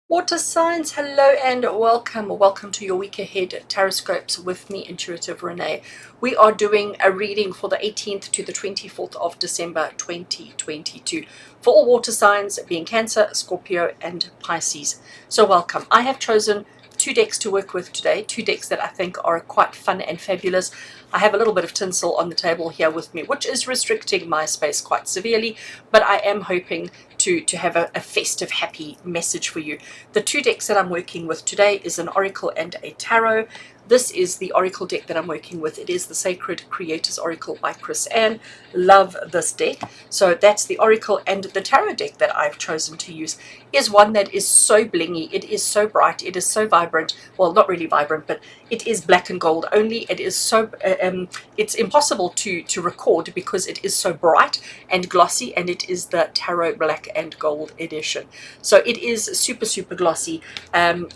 Water signs, hello and welcome. Welcome to your week ahead Taroscopes with me, Intuitive Rene. We are doing a reading for the 18th to the 24th of December 2022 for all water signs being Cancer, Scorpio, and Pisces. So welcome. I have chosen two decks to work with today, two decks that I think are quite fun and fabulous. I have a little bit of tinsel on the table here with me, which is restricting my space quite severely, but I am hoping to have a festive, happy message for you. The two decks that I'm working with today is an Oracle and a Tarot. This is the Oracle deck that I'm working with. It is the Sacred Creators Oracle by Chris Ann. Love this deck. So that's the Oracle, and the Tarot deck that I've chosen to use is one that is so blingy. It is so bright. It is so vibrant. Well, not really vibrant, but it is black and gold only. It is so it's impossible to record because it is so bright and glossy, and it is the Tarot Black and Gold edition. So it is super glossy,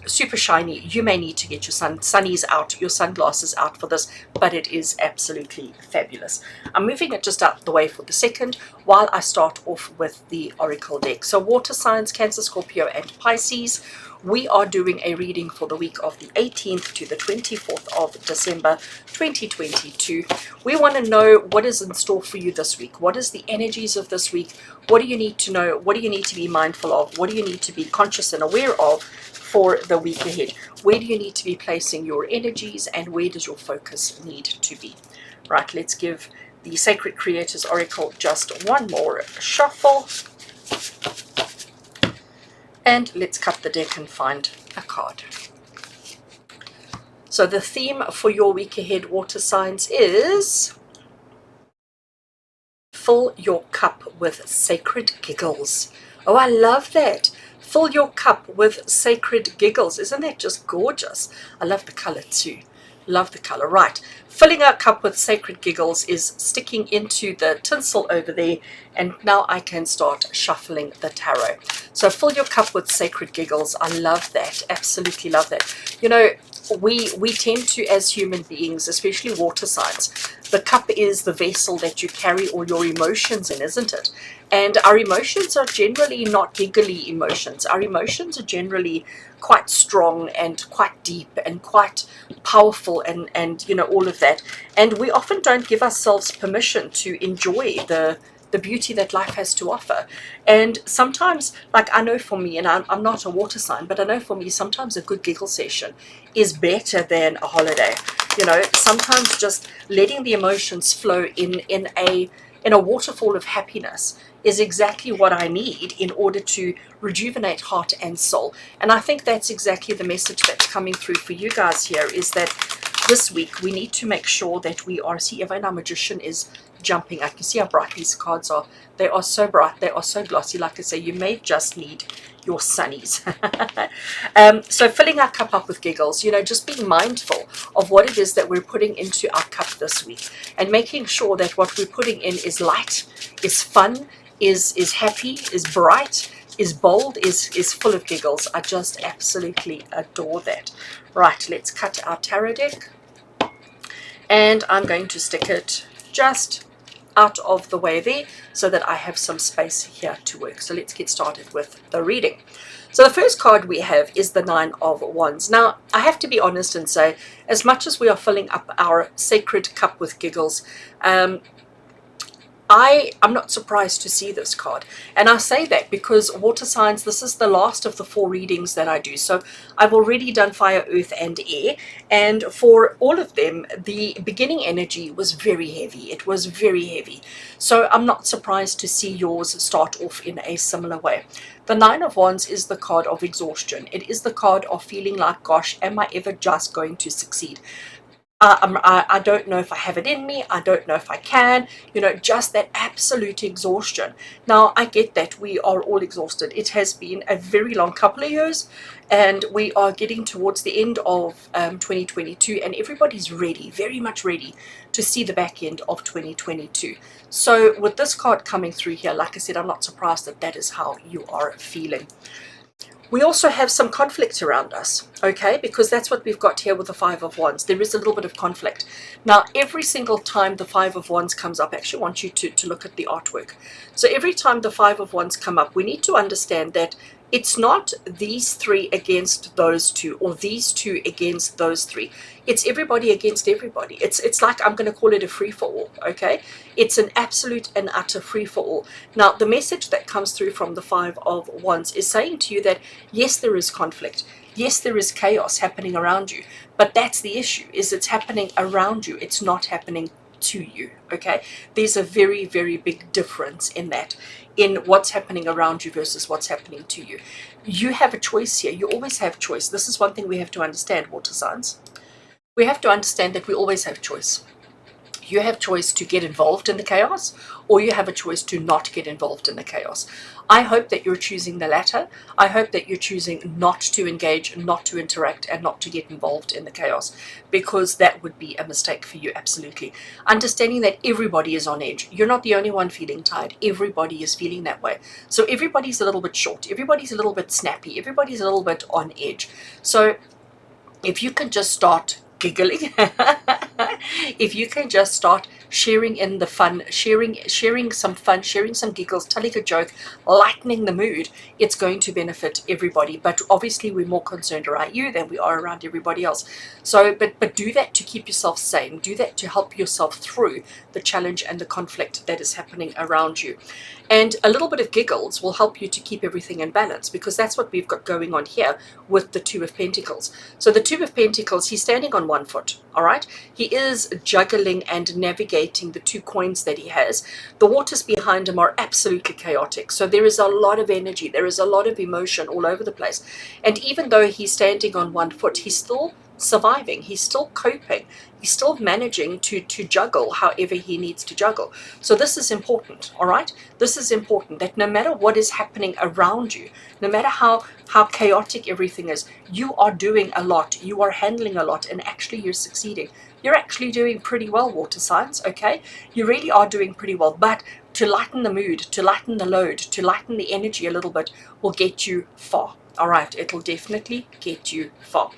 super shiny. You may need to get your sunnies out, your sunglasses out for this, but it is absolutely fabulous. I'm moving it just out the way for the second while I start off with the Oracle deck. So water signs, Cancer, Scorpio, and Pisces. We are doing a reading for the week of the 18th to the 24th of December 2022. We want to know what is in store for you this week. What is the energies of this week? What do you need to know? What do you need to be mindful of? What do you need to be conscious and aware of for the week ahead? Where do you need to be placing your energies, and where does your focus need to be? Right, let's give the Sacred Creators Oracle just one more shuffle. And let's cut the deck and find a card. So the theme for your week ahead, water signs, is fill your cup with sacred giggles. Oh, I love that. Fill your cup with sacred giggles. Isn't that just gorgeous? I love the color too. Love the color. Right. Filling our cup with sacred giggles is sticking into the tinsel over there. And now I can start shuffling the tarot. So fill your cup with sacred giggles. I love that. Absolutely love that. You know, we tend to, as human beings, especially water signs, the cup is the vessel that you carry all your emotions in, isn't it? And our emotions are generally not giggly emotions. Our emotions are generally quite strong and quite deep and quite powerful, and you know, all of that. And we often don't give ourselves permission to enjoy the beauty that life has to offer. And sometimes, like, I know for me, and I'm not a water sign, but I know for me, sometimes a good giggle session is better than a holiday. You know, sometimes just letting the emotions flow in a waterfall of happiness is exactly what I need in order to rejuvenate heart and soul. And I think that's exactly the message that's coming through for you guys here, is that this week we need to make sure that we are, see, even our magician is jumping. I can see how bright these cards are. They are so bright, they are so glossy. Like I say, you may just need your sunnies. So filling our cup up with giggles, you know, just being mindful of what it is that we're putting into our cup this week, and making sure that what we're putting in is light, is fun, is happy, is bright, is bold, is full of giggles. I just absolutely adore that. Right, let's cut our tarot deck, and I'm going to stick it just out of the way there so that I have some space here to work. So let's get started with the reading. So the first card we have is the Nine of Wands. Now, I have to be honest and say, as much as we are filling up our sacred cup with giggles, I'm not surprised to see this card. And I say that because water signs, this is the last of the 4 readings that I do. So I've already done fire, earth, and air. And for all of them, the beginning energy was very heavy. It was very heavy. So I'm not surprised to see yours start off in a similar way. The Nine of Wands is the card of exhaustion. It is the card of feeling like, gosh, am I ever just going to succeed? I don't know if I have it in me. I don't know if I can, you know, just that absolute exhaustion. Now, I get that we are all exhausted. It has been a very long couple of years, and we are getting towards the end of 2022, and everybody's ready, very much ready to see the back end of 2022. So with this card coming through here, like I said, I'm not surprised that that is how you are feeling. We also have some conflict around us, okay, because that's what we've got here with the Five of Wands. There is a little bit of conflict. Now, every single time the Five of Wands comes up, I actually want you to look at the artwork. So every time the Five of Wands come up, we need to understand that It's not these three against those two, or these two against those three. It's everybody against everybody. It's like, I'm going to call it a free-for-all, okay? It's an absolute and utter free-for-all. Now, the message that comes through from the Five of Wands is saying to you that, yes, there is conflict. Yes, there is chaos happening around you. But that's the issue, is it's happening around you. It's not happening to you, okay? There's a very, very big difference in that, in what's happening around you versus what's happening to you. You have a choice here. You always have choice. This is one thing we have to understand, water signs. We have to understand that we always have choice. You have choice to get involved in the chaos, or you have a choice to not get involved in the chaos. I hope that you're choosing the latter. I hope that you're choosing not to engage, not to interact, and not to get involved in the chaos, because that would be a mistake for you, absolutely. Understanding that everybody is on edge. You're not the only one feeling tired. Everybody is feeling that way. So everybody's a little bit short. Everybody's a little bit snappy. Everybody's a little bit on edge. So if you can just start giggling, if you can just start sharing in the fun, sharing some fun, sharing some giggles, telling a joke, lightening the mood, it's going to benefit everybody. But obviously we're more concerned around you than we are around everybody else. So but do that to keep yourself sane. Do that to help yourself through the challenge and the conflict that is happening around you. And a little bit of giggles will help you to keep everything in balance, because that's what we've got going on here with the Two of Pentacles. So the Two of Pentacles, he's standing on one foot, all right? He is juggling and navigating the two coins that he has. The waters behind him are absolutely chaotic. So there is a lot of energy. There is a lot of emotion all over the place. And even though he's standing on one foot, he's still surviving. He's still coping. He's still managing to juggle however he needs to juggle. So this is important, all right? This is important, that no matter what is happening around you, no matter how chaotic everything is, you are doing a lot. You are handling a lot, and actually you're succeeding. You're actually doing pretty well, water signs, okay? You really are doing pretty well. But to lighten the mood, to lighten the load, to lighten the energy a little bit will get you far. All right, it'll definitely get you far.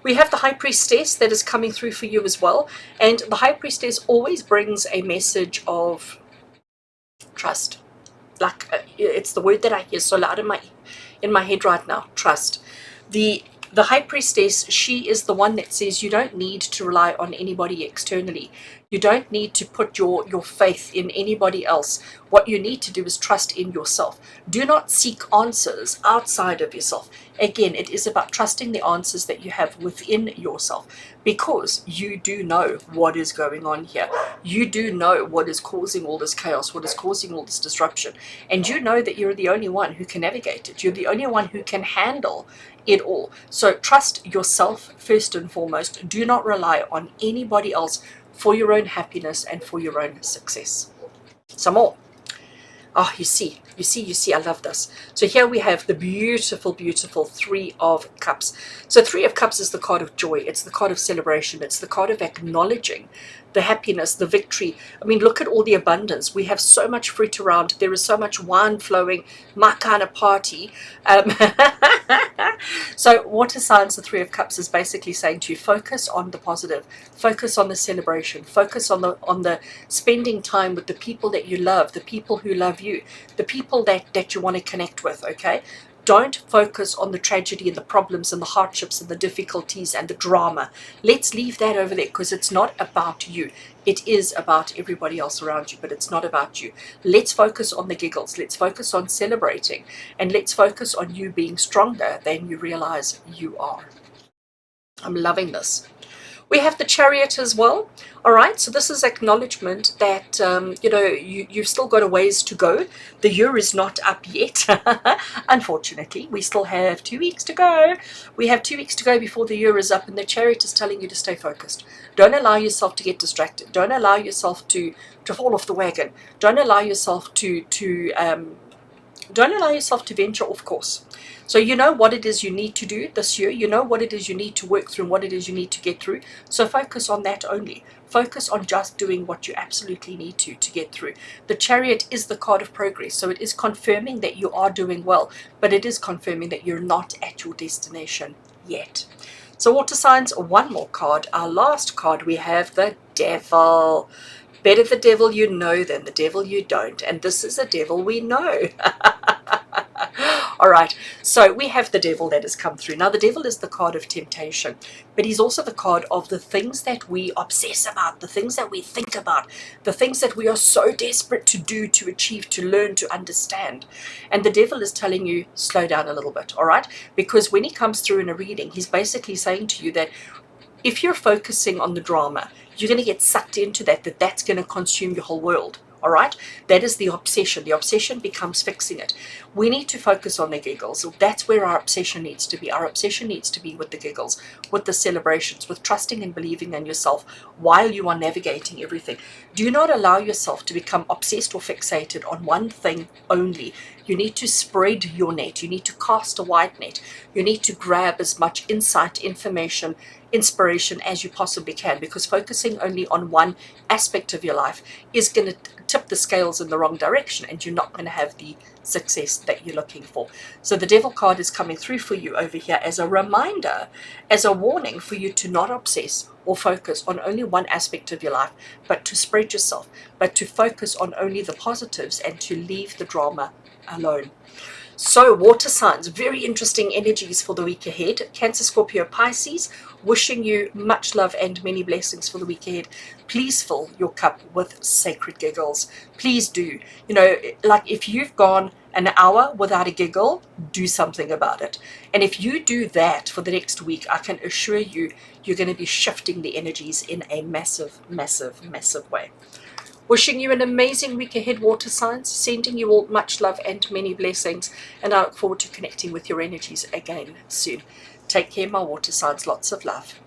We have the High Priestess that is coming through for you as well. And the High Priestess always brings a message of trust. Like, it's the word that I hear so loud in my head right now, trust. The High Priestess, she is the one that says you don't need to rely on anybody externally. You don't need to put your faith in anybody else. What you need to do is trust in yourself. Do not seek answers outside of yourself. Again, it is about trusting the answers that you have within yourself, because you do know what is going on here. You do know what is causing all this chaos, what is causing all this disruption. And you know that you're the only one who can navigate it. You're the only one who can handle it all. So trust yourself first and foremost. Do not rely on anybody else for your own happiness and for your own success. Some more. Oh, you see, I love this. So here we have the beautiful, beautiful Three of Cups. So Three of Cups is the card of joy. It's the card of celebration. It's the card of acknowledging the happiness, the victory. I mean, look at all the abundance. We have so much fruit around. There is so much wine flowing. My kind of party. So water signs, the Three of Cups is basically saying to you, focus on the positive, focus on the celebration, focus on the spending time with the people that you love, the people who love you, the people that you want to connect with, okay? Don't focus on the tragedy and the problems and the hardships and the difficulties and the drama. Let's leave that over there, because it's not about you. It is about everybody else around you, but it's not about you. Let's focus on the giggles. Let's focus on celebrating. And let's focus on you being stronger than you realize you are. I'm loving this. We have the Chariot as well. All right, so this is acknowledgement that, you've still got a ways to go. The year is not up yet. Unfortunately, we still have 2 weeks to go. We have 2 weeks to go before the year is up, and the Chariot is telling you to stay focused. Don't allow yourself to get distracted. Don't allow yourself to fall off the wagon. Don't allow yourself to venture off course. So you know what it is you need to do this year. You know what it is you need to work through and what it is you need to get through. So focus on that only. Focus on just doing what you absolutely need to get through. The Chariot is the card of progress. So it is confirming that you are doing well, but it is confirming that you're not at your destination yet. So water signs, one more card. Our last card, we have the Devil. Better the devil you know than the devil you don't. And this is a devil we know. All right, so we have the devil that has come through. Now, the devil is the card of temptation, but he's also the card of the things that we obsess about, the things that we think about, the things that we are so desperate to do, to achieve, to learn, to understand. And the devil is telling you, slow down a little bit, all right? Because when he comes through in a reading, he's basically saying to you that if you're focusing on the drama, you're going to get sucked into that's going to consume your whole world. All right, that is the obsession. The obsession becomes fixing it. We need to focus on the giggles. That's where our obsession needs to be. Our obsession needs to be with the giggles, with the celebrations, with trusting and believing in yourself while you are navigating everything. Do not allow yourself to become obsessed or fixated on one thing only. You need to spread your net. You need to cast a wide net. You need to grab as much insight, information, inspiration as you possibly can, because focusing only on one aspect of your life is going to tip the scales in the wrong direction, and you're not going to have the success that you're looking for. So the devil card is coming through for you over here as a reminder, as a warning for you to not obsess or focus on only one aspect of your life, but to spread yourself, but to focus on only the positives and to leave the drama alone. So water signs, very interesting energies for the week ahead. Cancer, Scorpio, Pisces, wishing you much love and many blessings for the week ahead. Please fill your cup with sacred giggles. Please do. You know, like if you've gone an hour without a giggle, do something about it. And if you do that for the next week, I can assure you, you're going to be shifting the energies in a massive, massive, massive way. Wishing you an amazing week ahead, water signs. Sending you all much love and many blessings. And I look forward to connecting with your energies again soon. Take care, my water signs. Lots of love.